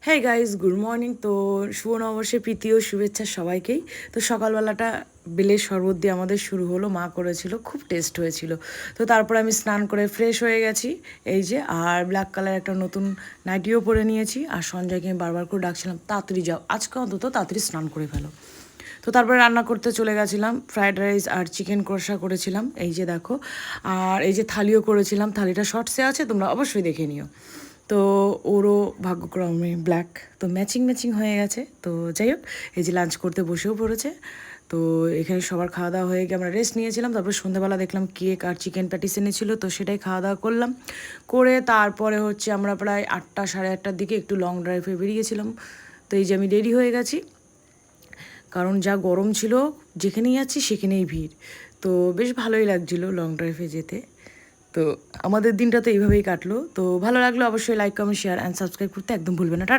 হ্যাঁ guys, good morning. তো শুভ নববর্ষের প্রীতি ও শুভেচ্ছা সবাইকেই। তো সকালবেলাটা বেলের শরবত দিয়ে আমাদের শুরু হলো, মা করেছিল, খুব টেস্ট হয়েছিল। তো তারপরে আমি স্নান করে ফ্রেশ হয়ে গেছি, এই যে, আর ব্ল্যাক কালার একটা নতুন নাইটিও পরে নিয়েছি। আর সঞ্জয়কে আমি বারবার করে ডাকছিলাম, তাড়াতাড়ি যাও, আজকে অন্তত তাড়াতাড়ি স্নান করে ফেলো। তো তারপরে রান্না করতে চলে গেছিলাম, ফ্রায়েড রাইস আর চিকেন কষা করেছিলাম, এই যে দেখো। আর এই যে থালিও করেছিলাম, থালিটা শর্টসে আছে, তোমরা অবশ্যই দেখে নিও। তো ওরও ভাগ্যক্রমে ব্ল্যাক, তো ম্যাচিং ম্যাচিং হয়ে গেছে। তো যাই হোক, এই যে লাঞ্চ করতে বসেও পড়েছে। তো এখানে সবার খাওয়া দাওয়া হয়ে গিয়ে আমরা রেস্ট নিয়েছিলাম। তারপর সন্ধ্যাবেলা দেখলাম কেক আর চিকেন প্যাটিস এনেছিলো, তো সেটাই খাওয়া দাওয়া করলাম। করে তারপরে হচ্ছে আমরা প্রায় 8টা সাড়ে 8টার দিকে একটু লং ড্রাইভে বেরিয়েছিলাম। তো এই যে আমি রেডি হয়ে গেছি, কারণ যা গরম ছিল, যেখানেই যাচ্ছি সেখানেই ভিড়। তো বেশ ভালোই লাগছিলো লং ড্রাইভে যেতে। তো আমাদের দিনটা তো এইভাবেই কাটলো। তো ভালো লাগলো অবশ্যই like comment share and subscribe করতে একদম ভুলবে না।